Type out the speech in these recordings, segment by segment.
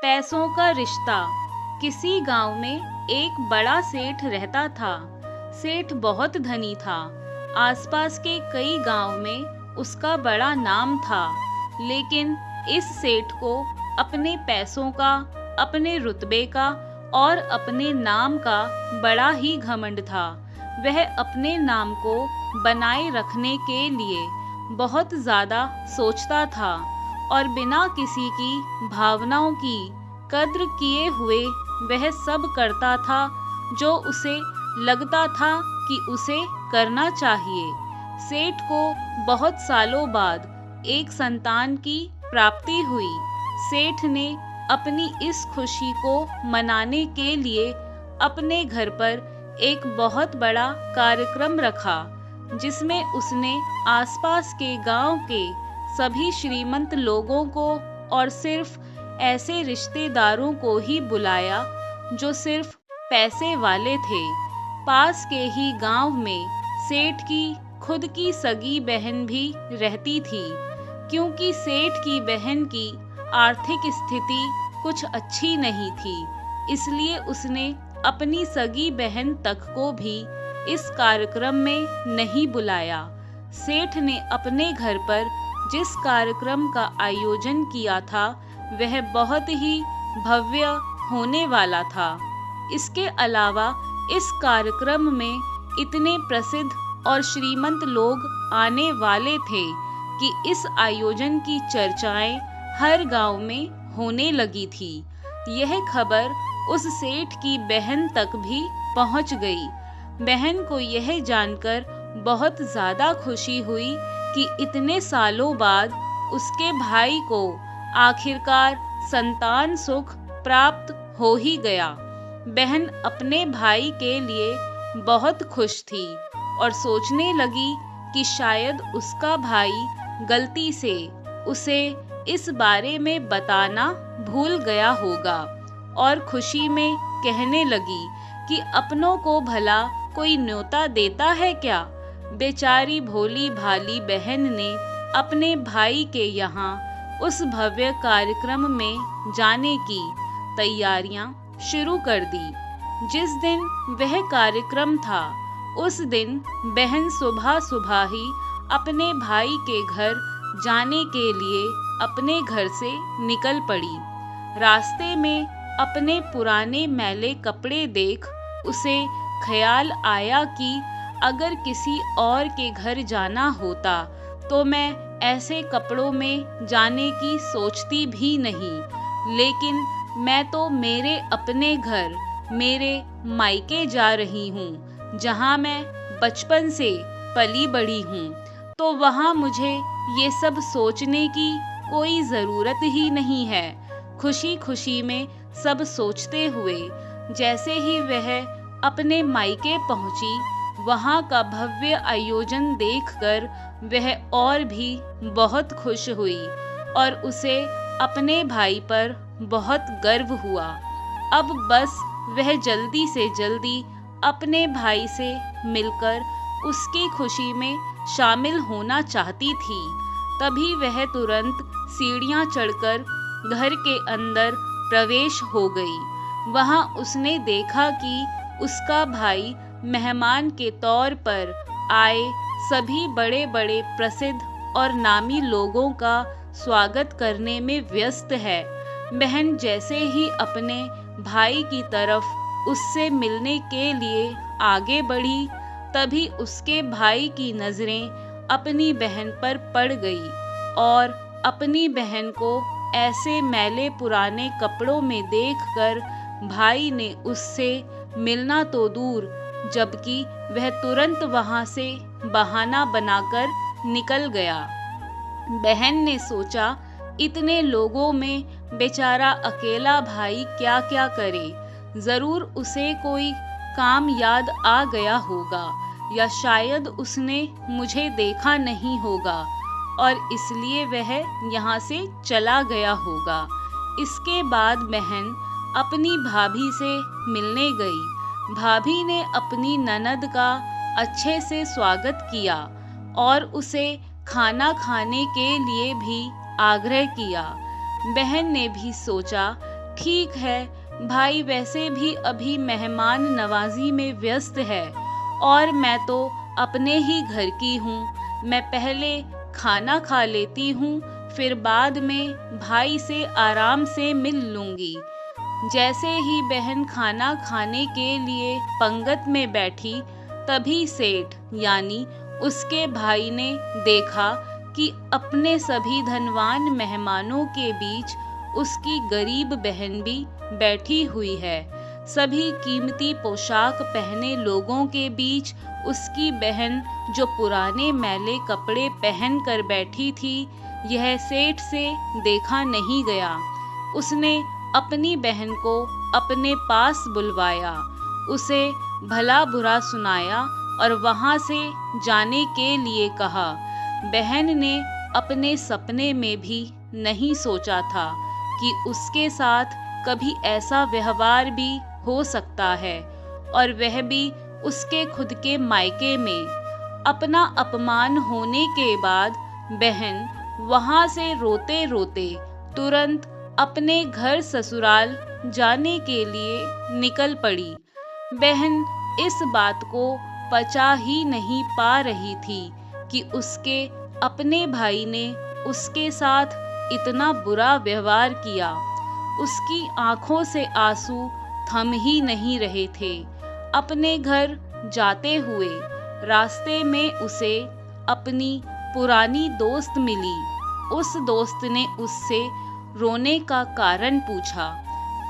पैसों का रिश्ता। किसी गांव में एक बड़ा सेठ रहता था। सेठ बहुत धनी था। आसपास के कई गांव में उसका बड़ा नाम था। लेकिन इस सेठ को अपने पैसों का, अपने रुतबे का और अपने नाम का बड़ा ही घमंड था। वह अपने नाम को बनाए रखने के लिए बहुत ज़्यादा सोचता था और बिना किसी की भावनाओं की कद्र किए हुए वह सब करता था जो उसे लगता था कि उसे करना चाहिए। सेठ को बहुत सालों बाद एक संतान की प्राप्ति हुई। सेठ ने अपनी इस खुशी को मनाने के लिए अपने घर पर एक बहुत बड़ा कार्यक्रम रखा, जिसमें उसने आसपास के गांव के सभी श्रीमंत लोगों को और सिर्फ ऐसे रिश्तेदारों को ही बुलाया जो सिर्फ पैसे वाले थे। पास के ही गांव में सेठ की खुद की सगी बहन भी रहती थी। क्योंकि सेठ की बहन की आर्थिक स्थिति कुछ अच्छी नहीं थी, इसलिए उसने अपनी सगी बहन तक को भी इस कार्यक्रम में नहीं बुलाया। सेठ ने अपने घर पर जिस कार्यक्रम का आयोजन किया था वह बहुत ही भव्य होने वाला था। इसके अलावा इस कार्यक्रम में इतने प्रसिद्ध और श्रीमंत लोग आने वाले थे कि इस आयोजन की चर्चाएं हर गांव में होने लगी थी। यह खबर उस सेठ की बहन तक भी पहुंच गई। बहन को यह जानकर बहुत ज़्यादा खुशी हुई कि इतने सालों बाद उसके भाई को आखिरकार संतान सुख प्राप्त हो ही गया। बहन अपने भाई के लिए बहुत खुश थी और सोचने लगी कि शायद उसका भाई गलती से उसे इस बारे में बताना भूल गया होगा, और खुशी में कहने लगी कि अपनों को भला कोई न्योता देता है क्या। बेचारी भोली भाली बहन ने अपने भाई के यहाँ उस भव्य कार्यक्रम में जाने की तैयारियां शुरू कर दी। जिस दिन वह कार्यक्रम था उस दिन बहन सुबह सुबह ही अपने भाई के घर जाने के लिए अपने घर से निकल पड़ी। रास्ते में अपने पुराने मैले कपड़े देख उसे ख्याल आया कि अगर किसी और के घर जाना होता तो मैं ऐसे कपड़ों में जाने की सोचती भी नहीं, लेकिन मैं तो मेरे अपने घर, मेरे मायके जा रही हूँ, जहाँ मैं बचपन से पली बड़ी हूँ, तो वहाँ मुझे ये सब सोचने की कोई ज़रूरत ही नहीं है। खुशी खुशी में सब सोचते हुए जैसे ही वह अपने मायके पहुंची, वहां का भव्य आयोजन देखकर वह और भी बहुत खुश हुई और उसे अपने भाई पर बहुत गर्व हुआ। अब बस वह जल्दी से जल्दी अपने भाई से मिलकर उसकी खुशी में शामिल होना चाहती थी। तभी वह तुरंत सीढ़ियां चढ़कर घर के अंदर प्रवेश हो गई। वहां उसने देखा कि उसका भाई मेहमान के तौर पर आए सभी बड़े बड़े प्रसिद्ध और नामी लोगों का स्वागत करने में व्यस्त है। बहन जैसे ही अपने भाई की तरफ उससे मिलने के लिए आगे बढ़ी, तभी उसके भाई की नज़रें अपनी बहन पर पड़ गई और अपनी बहन को ऐसे मैले पुराने कपड़ों में देखकर भाई ने उससे मिलना तो दूर, जबकि वह तुरंत वहां से बहाना बनाकर निकल गया। बहन ने सोचा, इतने लोगों में बेचारा अकेला भाई क्या क्या करे, ज़रूर उसे कोई काम याद आ गया होगा, या शायद उसने मुझे देखा नहीं होगा और इसलिए वह यहाँ से चला गया होगा। इसके बाद बहन अपनी भाभी से मिलने गई। भाभी ने अपनी ननद का अच्छे से स्वागत किया और उसे खाना खाने के लिए भी आग्रह किया। बहन ने भी सोचा, ठीक है, भाई वैसे भी अभी मेहमान नवाजी में व्यस्त है और मैं तो अपने ही घर की हूँ। मैं पहले खाना खा लेती हूँ, फिर बाद में भाई से आराम से मिल लूँगी। जैसे ही बहन खाना खाने के लिए पंगत में बैठी, तभी सेठ यानी उसके भाई ने देखा कि अपने सभी धनवान मेहमानों के बीच उसकी गरीब बहन भी बैठी हुई है। सभी कीमती पोशाक पहने लोगों के बीच उसकी बहन जो पुराने मैले कपड़े पहन कर बैठी थी, यह सेठ से देखा नहीं गया। उसने अपनी बहन को अपने पास बुलवाया, उसे भला बुरा सुनाया और वहां से जाने के लिए कहा। बहन ने अपने सपने में भी नहीं सोचा था कि उसके साथ कभी ऐसा व्यवहार भी हो सकता है, और वह भी उसके खुद के मायके में। अपना अपमान होने के बाद बहन वहां से रोते रोते तुरंत अपने घर ससुराल जाने के लिए निकल पड़ी। बहन इस बात को पचा ही नहीं पा रही थी कि उसके अपने भाई ने उसके साथ इतना बुरा व्यवहार किया। उसकी आंखों से आंसू थम ही नहीं रहे थे। अपने घर जाते हुए रास्ते में उसे अपनी पुरानी दोस्त मिली। उस दोस्त ने उससे रोने का कारण पूछा।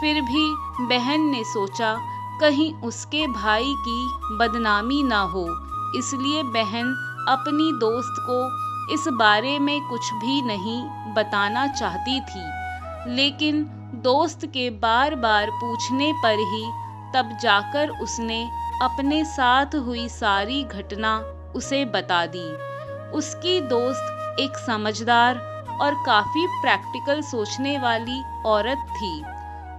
फिर भी बहन ने सोचा कहीं उसके भाई की बदनामी ना हो, इसलिए बहन अपनी दोस्त को इस बारे में कुछ भी नहीं बताना चाहती थी। लेकिन दोस्त के बार बार पूछने पर ही तब जाकर उसने अपने साथ हुई सारी घटना उसे बता दी। उसकी दोस्त एक समझदार और काफी प्रैक्टिकल सोचने वाली औरत थी।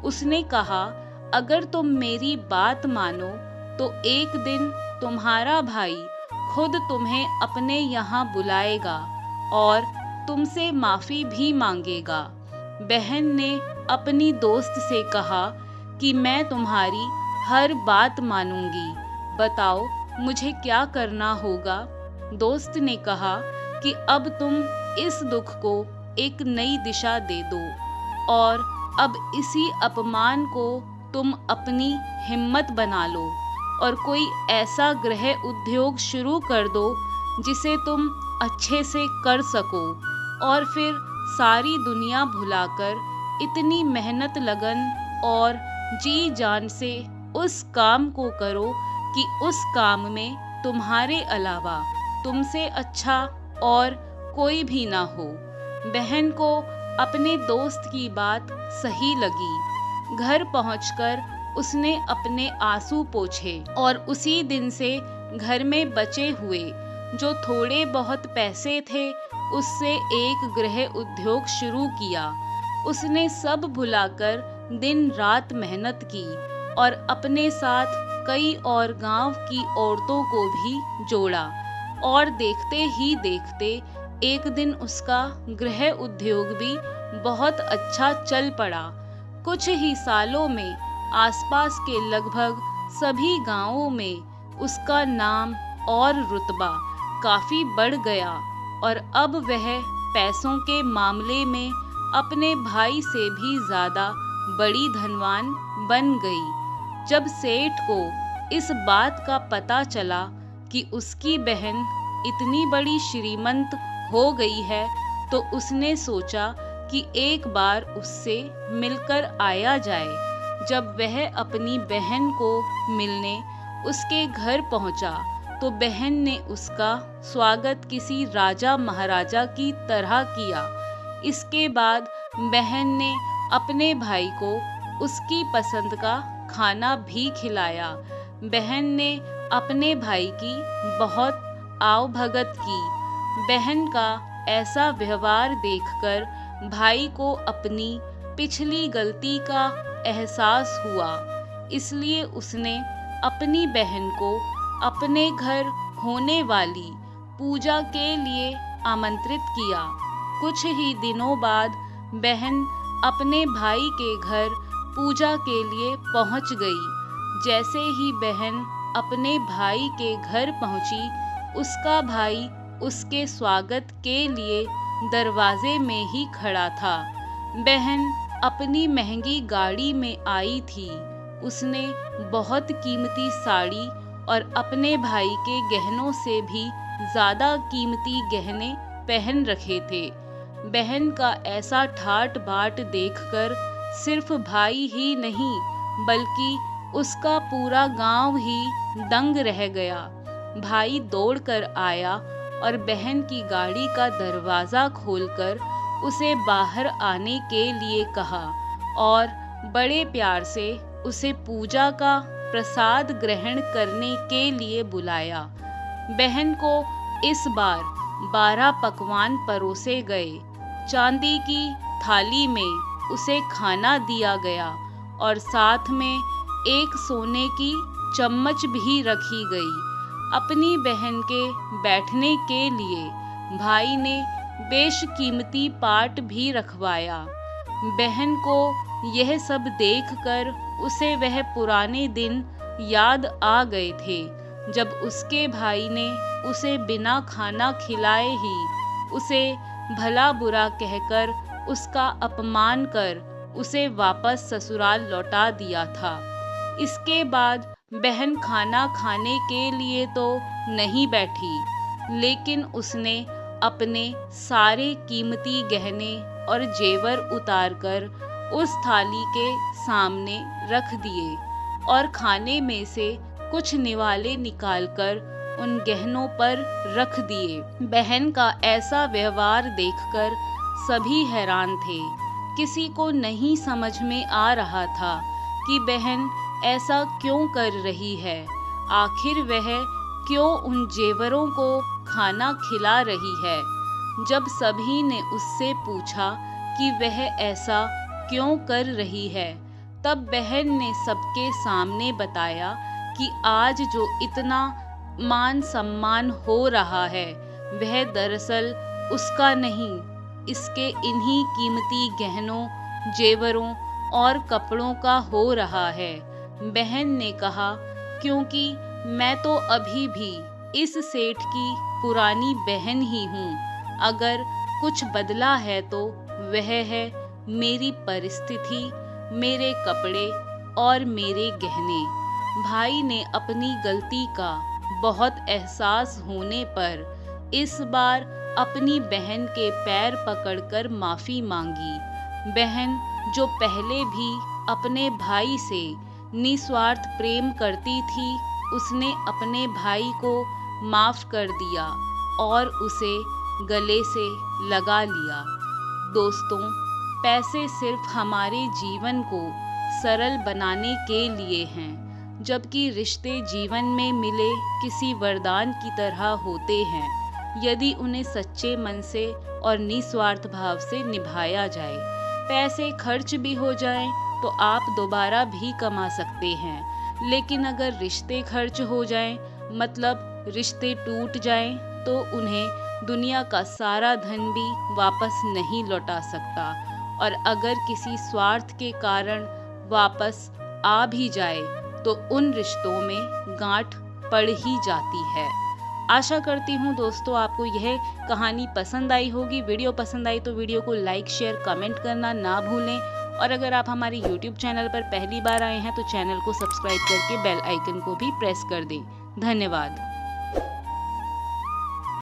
उसने कहा, अगर तुम मेरी बात मानो तो एक दिन तुम्हारा भाई खुद तुम्हें अपने यहाँ बुलाएगा और तुमसे माफी भी मांगेगा। बहन ने अपनी दोस्त से कहा कि मैं तुम्हारी हर बात मानूंगी, बताओ मुझे क्या करना होगा। दोस्त ने कहा कि अब तुम इस दुख को एक नई दिशा दे दो और अब इसी अपमान को तुम अपनी हिम्मत बना लो और कोई ऐसा गृह उद्योग शुरू कर दो जिसे तुम अच्छे से कर सको, और फिर सारी दुनिया भुलाकर इतनी मेहनत लगन और जी जान से उस काम को करो कि उस काम में तुम्हारे अलावा तुमसे अच्छा और कोई भी ना हो। बहन को अपने दोस्त की बात सही लगी। घर पहुंचकर उसने अपने आंसू पोंछे और उसी दिन से घर में बचे हुए जो थोड़े बहुत पैसे थे उससे एक गृह उद्योग शुरू किया। उसने सब भुलाकर दिन रात मेहनत की और अपने साथ कई और गांव की औरतों को भी जोड़ा, और देखते ही देखते एक दिन उसका गृह उद्योग भी बहुत अच्छा चल पड़ा। कुछ ही सालों में आसपास के लगभग सभी गांवों में उसका नाम और रुतबा काफी बढ़ गया और अब वह पैसों के मामले में अपने भाई से भी ज्यादा बड़ी धनवान बन गई। जब सेठ को इस बात का पता चला कि उसकी बहन इतनी बड़ी श्रीमंत हो गई है, तो उसने सोचा कि एक बार उससे मिलकर आया जाए। जब वह अपनी बहन को मिलने उसके घर पहुंचा, तो बहन ने उसका स्वागत किसी राजा महाराजा की तरह किया। इसके बाद बहन ने अपने भाई को उसकी पसंद का खाना भी खिलाया। बहन ने अपने भाई की बहुत आवभगत की। बहन का ऐसा व्यवहार देखकर भाई को अपनी पिछली गलती का एहसास हुआ, इसलिए उसने अपनी बहन को अपने घर होने वाली पूजा के लिए आमंत्रित किया। कुछ ही दिनों बाद बहन अपने भाई के घर पूजा के लिए पहुंच गई। जैसे ही बहन अपने भाई के घर पहुंची, उसका भाई उसके स्वागत के लिए दरवाजे में ही खड़ा था। बहन अपनी महंगी गाड़ी में आई थी। उसने बहुत कीमती साड़ी और अपने भाई के गहनों से भी ज़्यादा कीमती गहने पहन रखे थे। बहन का ऐसा ठाट बाट देखकर सिर्फ भाई ही नहीं बल्कि उसका पूरा गांव ही दंग रह गया। भाई दौड़कर आया और बहन की गाड़ी का दरवाज़ा खोलकर उसे बाहर आने के लिए कहा और बड़े प्यार से उसे पूजा का प्रसाद ग्रहण करने के लिए बुलाया। बहन को इस बार 12 पकवान परोसे गए। चांदी की थाली में उसे खाना दिया गया और साथ में एक सोने की चम्मच भी रखी गई। अपनी बहन के बैठने के लिए भाई ने बेशकीमती पाट भी रखवाया। बहन को यह सब देखकर उसे वह पुराने दिन याद आ गए थे, जब उसके भाई ने उसे बिना खाना खिलाए ही उसे भला बुरा कहकर उसका अपमान कर उसे वापस ससुराल लौटा दिया था। इसके बाद बहन खाना खाने के लिए तो नहीं बैठी, लेकिन उसने अपने सारे कीमती गहने और जेवर उतारकर उस थाली के सामने रख दिए और खाने में से कुछ निवाले निकालकर उन गहनों पर रख दिए। बहन का ऐसा व्यवहार देखकर सभी हैरान थे। किसी को नहीं समझ में आ रहा था कि बहन ऐसा क्यों कर रही है। आखिर वह क्यों उन जेवरों को खाना खिला रही है। जब सभी ने उससे पूछा कि वह ऐसा क्यों कर रही है, तब बहन ने सबके सामने बताया कि आज जो इतना मान सम्मान हो रहा है वह दरअसल उसका नहीं, इसके इन्हीं कीमती गहनों, जेवरों और कपड़ों का हो रहा है। बहन ने कहा, क्योंकि मैं तो अभी भी इस सेठ की पुरानी बहन ही हूँ। अगर कुछ बदला है तो वह है मेरी परिस्थिति, मेरे कपड़े और मेरे गहने। भाई ने अपनी गलती का बहुत एहसास होने पर इस बार अपनी बहन के पैर पकड़कर माफ़ी मांगी। बहन जो पहले भी अपने भाई से निस्वार्थ प्रेम करती थी, उसने अपने भाई को माफ़ कर दिया और उसे गले से लगा लिया। दोस्तों, पैसे सिर्फ हमारे जीवन को सरल बनाने के लिए हैं, जबकि रिश्ते जीवन में मिले किसी वरदान की तरह होते हैं यदि उन्हें सच्चे मन से और निस्वार्थ भाव से निभाया जाए। पैसे खर्च भी हो जाएं तो आप दोबारा भी कमा सकते हैं, लेकिन अगर रिश्ते खर्च हो जाएं, मतलब रिश्ते टूट जाएं, तो उन्हें दुनिया का सारा धन भी वापस नहीं लौटा सकता। और अगर किसी स्वार्थ के कारण वापस आ भी जाए तो उन रिश्तों में गांठ पड़ ही जाती है। आशा करती हूँ दोस्तों आपको यह कहानी पसंद आई होगी। वीडियो पसंद आई तो वीडियो को लाइक, शेयर, कमेंट करना ना भूलें। और अगर आप हमारे YouTube चैनल पर पहली बार आए हैं तो चैनल को सब्सक्राइब करके बेल आइकन को भी प्रेस कर दें। धन्यवाद।